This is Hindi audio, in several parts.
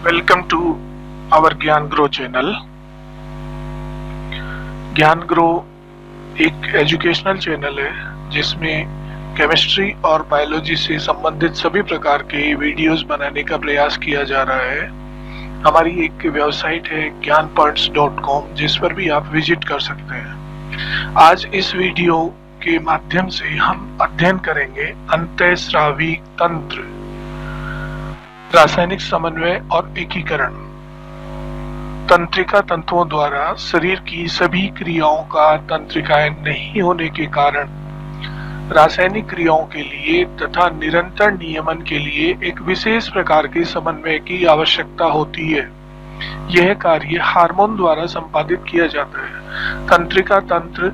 वेलकम टू आवर ज्ञान ग्रो चैनल। ज्ञान ग्रो एक एजुकेशनल चैनल है जिसमें केमिस्ट्री और बायोलॉजी से संबंधित सभी प्रकार के वीडियोस बनाने का प्रयास किया जा रहा है। हमारी एक वेबसाइट है ज्ञानपर्ट्स.com जिस पर भी आप विजिट कर सकते हैं। आज इस वीडियो के माध्यम से हम अध्ययन करेंगे अंतःस्रावी तंत्र, रासायनिक समन्वय और एकीकरण। तंत्रिका तंतुओं द्वारा शरीर की सभी क्रियाओं का तंत्रिकाएं नहीं होने के कारण रासायनिक क्रियाओं के लिए तथा निरंतर नियमन के लिए एक विशेष प्रकार के समन्वय की आवश्यकता होती है। यह कार्य हार्मोन द्वारा संपादित किया जाता है। तंत्रिका तंत्र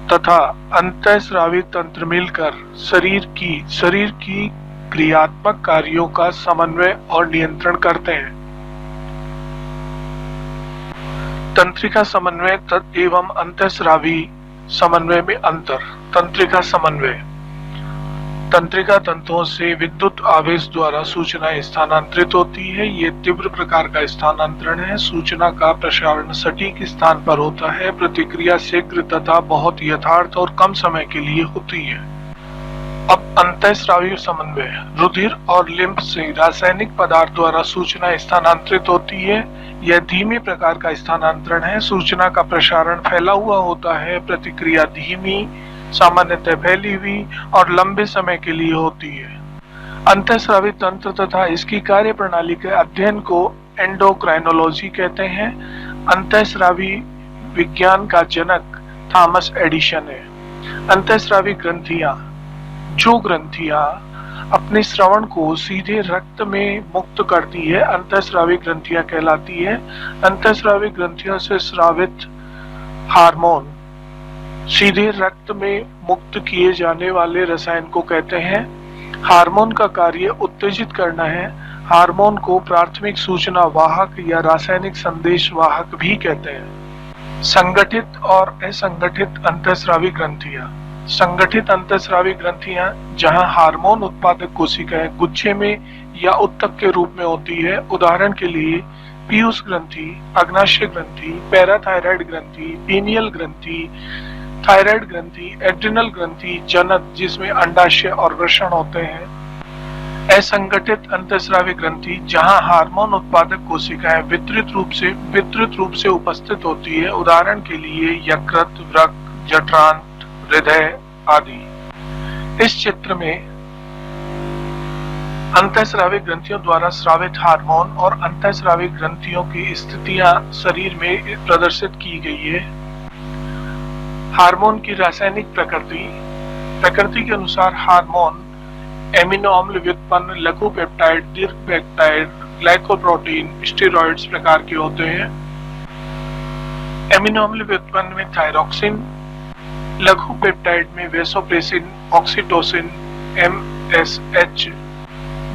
तथा अंतःस्रावी तंत्र मिलकर शरीर की क्रियात्मक कार्यों का समन्वय और नियंत्रण करते हैं। तंत्रिका समन्वय एवं अंतःस्रावी समन्वय में अंतर। तंत्रिका समन्वय तंत्रिका तंतुओं से विद्युत आवेश द्वारा सूचनाएं स्थानांतरित होती है। ये तीव्र प्रकार का स्थानांतरण है। सूचना का प्रसारण सटीक स्थान पर होता है। प्रतिक्रिया शीघ्र तथा बहुत यथार्थ और कम समय के लिए होती है। अब अंतःस्रावी समन्वय, रुधिर और लिम्फ से रासायनिक पदार्थ द्वारा सूचना स्थानांतरित होती है। यह धीमे प्रकार का स्थानांतरण है। सूचना का प्रसारण फैला हुआ होता है। प्रतिक्रिया धीमी, सामान्यतः फैली हुई और लंबे समय के लिए होती है। अंतःस्रावी तंत्र तथा इसकी कार्य प्रणाली के अध्ययन को एंडोक्राइनोलॉजी कहते हैं। अंतःस्रावी विज्ञान का जनक थॉमस एडिसन है। अंतःस्रावी ग्रंथियां, जो ग्रंथियां अपने श्रवण को सीधे रक्त में मुक्त करती है, अंतःस्रावी ग्रंथियां कहलाती है। अंतःस्रावी ग्रंथियों से स्रावित हार्मोन सीधे रक्त में मुक्त किए जाने वाले रसायन को कहते हैं। हार्मोन का कार्य उत्तेजित करना है। हार्मोन को प्राथमिक सूचना वाहक या रासायनिक संदेश वाहक भी कहते हैं। संगठित और असंगठित अंतःस्रावी ग्रंथियां। संगठित अंतःस्रावी ग्रंथियां जहां हार्मोन उत्पादक कोशिकाएं गुच्छे में या उत्तक के रूप में होती है। उदाहरण के लिए पीयूष ग्रंथि, अग्नाशय ग्रंथि, पैराथायराइड ग्रंथि, पीनियल ग्रंथि, थायराइड ग्रंथि, एड्रिनल ग्रंथि, जनक जिसमें अंडाशय और वृषण होते हैं। असंगठित अंतःस्रावी ग्रंथि जहां हार्मोन उत्पादक कोशिकाएं वितरित रूप से उपस्थित होती है। उदाहरण के लिए यकृत, वृक्क, जठरांत्र, हृदय आदि। इस चित्र में अंतःस्रावी ग्रंथियों द्वारा स्रावित हार्मोन और अंतःस्रावी ग्रंथियों की स्थितियां शरीर में प्रदर्शित की गई है। हार्मोन की रासायनिक प्रकृति के अनुसार हार्मोन एमिनो अम्ल व्युत्पन्न लघु पेप्टाइड, दीर्घ पेप्टाइड, ग्लाइकोप्रोटीन, स्टेरॉइड्स प्रकार के होते हैं। एमिनो अम्ल व्युत्पन्न में थायरोक्सिन, लघु पेप्टाइड में वेसोप्रेसिन, ऑक्सीटोसिन, MSH,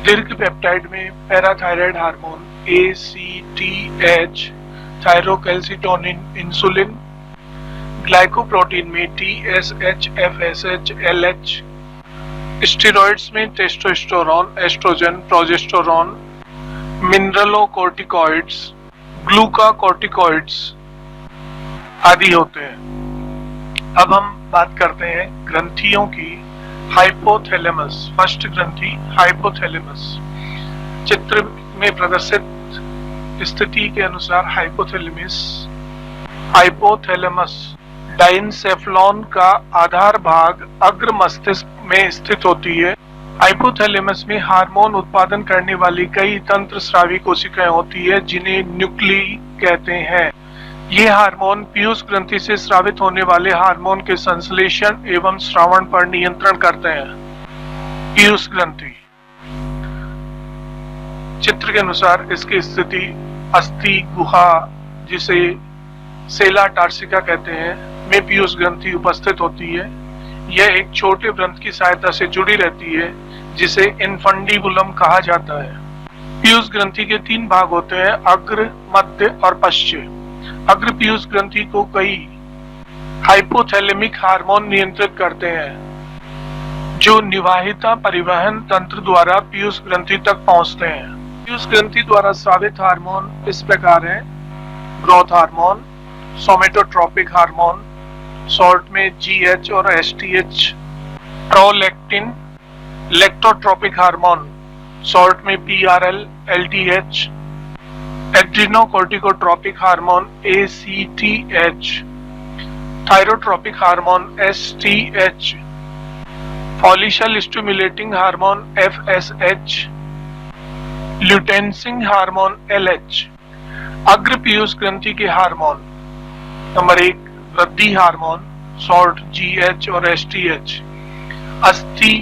दीर्घ पेप्टाइड में parathyroid hormone ACTH, thyrocalcitonin, insulin, glycoprotein में TSH, FSH, LH, स्टेरॉइड्स में टेस्टोस्टेरोन, एस्ट्रोजन, प्रोजेस्टेरोन, मिनरलोकॉर्टिकॉइड्स, ग्लूकाकॉर्टिकॉइड्स आदि होते हैं। अब हम बात करते हैं ग्रंथियों की। हाइपोथैलेमस, फर्स्ट ग्रंथि हाइपोथैलेमस। चित्र में प्रदर्शित स्थिति के अनुसार हाइपोथैलेमस डाइनसेफ्लॉन का आधार भाग अग्र मस्तिष्क में स्थित होती है। हाइपोथैलेमस में हार्मोन उत्पादन करने वाली कई तंत्रस्रावी कोशिकाएं होती है जिन्हें न्यूक्ली कहते हैं। ये हार्मोन पीयूष ग्रंथि से स्रावित होने वाले हार्मोन के संश्लेषण एवं श्रवण पर नियंत्रण करते हैं। पीयूष ग्रंथि चित्र के अनुसार इसकी स्थिति अस्थि गुहा, जिसे सेला टार्सिका कहते हैं, में पीयूष ग्रंथि उपस्थित होती है। यह एक छोटे व्रंत की सहायता से जुड़ी रहती है जिसे इनफंडिबुलम कहा जाता है। पीयूष ग्रंथि के 3 भाग होते हैं, अग्र, मध्य और पश्च। अग्र पीयूष ग्रंथि को कई हाइपोथैलेमिक हार्मोन नियंत्रित करते हैं जो निवाहिता परिवहन तंत्र द्वारा पीयूष ग्रंथि तक पहुंचते हैं। पीयूष ग्रंथि द्वारा स्रावित हार्मोन इस प्रकार है: growth hormone, somatotropic hormone, short में GH और STH, prolactin, lactotropic hormone, short में PRL, LDH, adrenocorticotropic hormone ACTH, thyrotropic hormone STH, follicle stimulating hormone FSH, luteinising hormone LH। अग्र पीयूष ग्रंथि के हार्मोन: नंबर 1 वृद्धि हार्मोन, शॉर्ट GH और STH, अस्थि,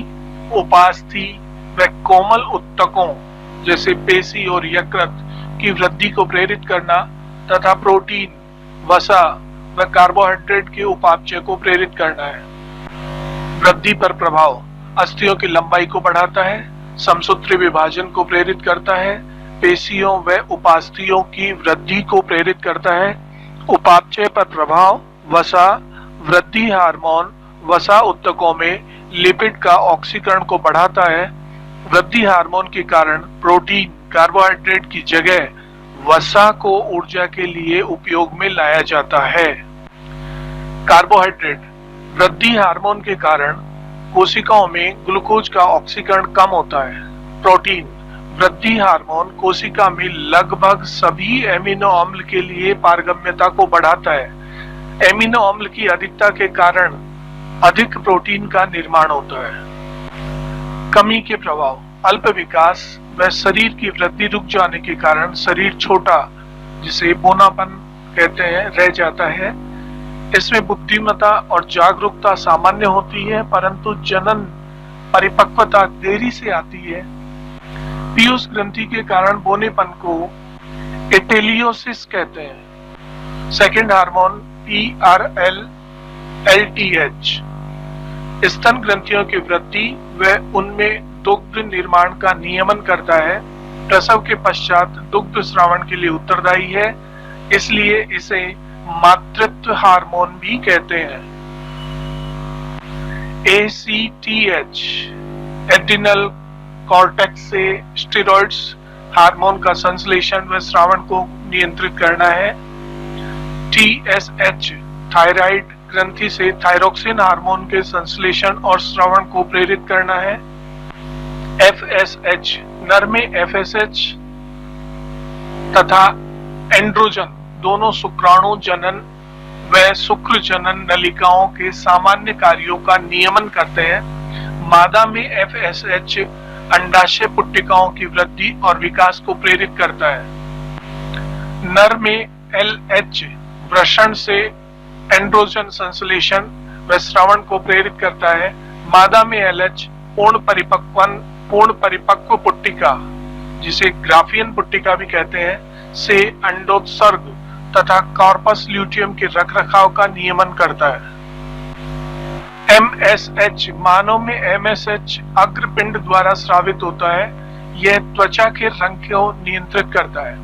उपास्थि व कोमल उत्तकों जैसे पेशी और यकृत की वृद्धि को प्रेरित करना तथा प्रोटीन, वसा व कार्बोहाइड्रेट के उपापचय को प्रेरित करना है। वृद्धि पर प्रभाव: अस्थियों की लंबाई को बढ़ाता है, समसूत्री विभाजन को प्रेरित करता है, पेशियों व उपास्थियों की वृद्धि को प्रेरित करता है। उपापचय पर प्रभाव: वसा, वृद्धि हार्मोन वसा उत्तकों में लिपिड का ऑक्सीकरण को बढ़ाता है। वृद्धि हार्मोन के कारण प्रोटीन, कार्बोहाइड्रेट की जगह वसा को ऊर्जा के लिए उपयोग में लाया जाता है। कार्बोहाइड्रेट: वृद्धि हार्मोन के कारण कोशिकाओं में ग्लूकोज का ऑक्सीकरण कम होता है। प्रोटीन: वृद्धि हार्मोन कोशिका में लगभग सभी एमिनो अम्ल के लिए पारगम्यता को बढ़ाता है। एमिनो अम्ल की अधिकता के कारण अधिक प्रोटीन का निर्माण होता है। कमी के प्रभाव: अल्प विकास व शरीर की वृद्धि रुक जाने के कारण शरीर छोटा, जिसे बोनापन कहते हैं, रह जाता है। इसमें बुद्धिमत्ता और जागरूकता सामान्य होती है, परंतु जनन परिपक्वता देरी से आती है। पीयूष ग्रंथि के कारण बोनेपन को एटेलियोसिस कहते हैं। सेकंड हार्मोन PRL, LTH स्तन ग्रंथियों की वृद्धि व उनमें दुग्ध निर्माण का नियमन करता है। प्रसव के पश्चात दुग्ध स्रावण के लिए उत्तरदायी है, इसलिए इसे मातृत्व हार्मोन भी कहते हैं। ACTH एड्रिनल कॉर्टेक्स से स्टेरॉइड्स हार्मोन का संश्लेषण व स्रावण को नियंत्रित करना है। TSH थायराइड ग्रंथि से थायरोक्सिन हार्मोन के संश्लेषण और स्रावण को प्रेरित करना है। FSH नर में FSH तथा एंड्रोजन दोनों शुक्राणु जनन व शुक्र जनन नलिकाओं के सामान्य कार्यों का नियमन करते हैं। मादा में FSH अंडाशय पुट्टिकाओं की वृद्धि और विकास को प्रेरित करता है। नर में LH वृषण से एंड्रोजन संश्लेषण व स्रावण को प्रेरित करता है। मादा में LH पूर्ण परिपक्व पुट्टिका, जिसे ग्राफियन पुट्टिका भी कहते हैं, से अंडोत्सर्ग तथा कॉर्पस ल्यूटियम के रखरखाव का नियमन करता है। MSH मानव में MSH अग्रपिंड द्वारा स्रावित होता है। यह त्वचा के रंग को नियंत्रित करता है।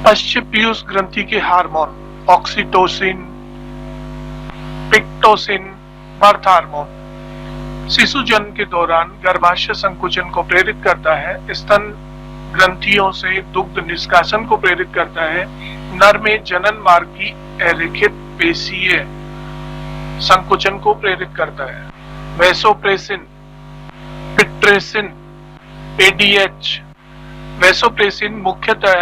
पश्च पीयूष ग्रंथि के हार्मोन: ऑक्सीटोसिन, पिक्टोसिन, बर्थ हार्मोन शिशु जन्म के दौरान गर्भाशय संकुचन को प्रेरित करता है। स्तन ग्रंथियों से दुग्ध निष्कासन को प्रेरित करता है। नर में जनन मार्ग की अरेखित पेशीय संकुचन को प्रेरित करता है। वैसोप्रेसिन, पिट्रेसिन, ADH वैसोप्रेसिन मुख्यतः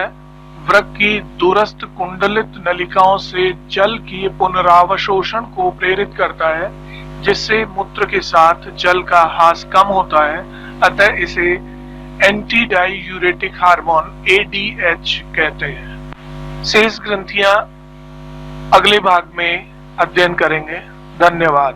वृक्क की दूरस्थ कुंडलित नलिकाओं से जल की पुनरावशोषण को प्रेरित करता है, जिससे मूत्र के साथ जल का ह्रास कम होता है। अतः इसे एंटी डाईयूरेटिक हार्मोन ADH कहते हैं। शेष ग्रंथियां अगले भाग में अध्ययन करेंगे। धन्यवाद।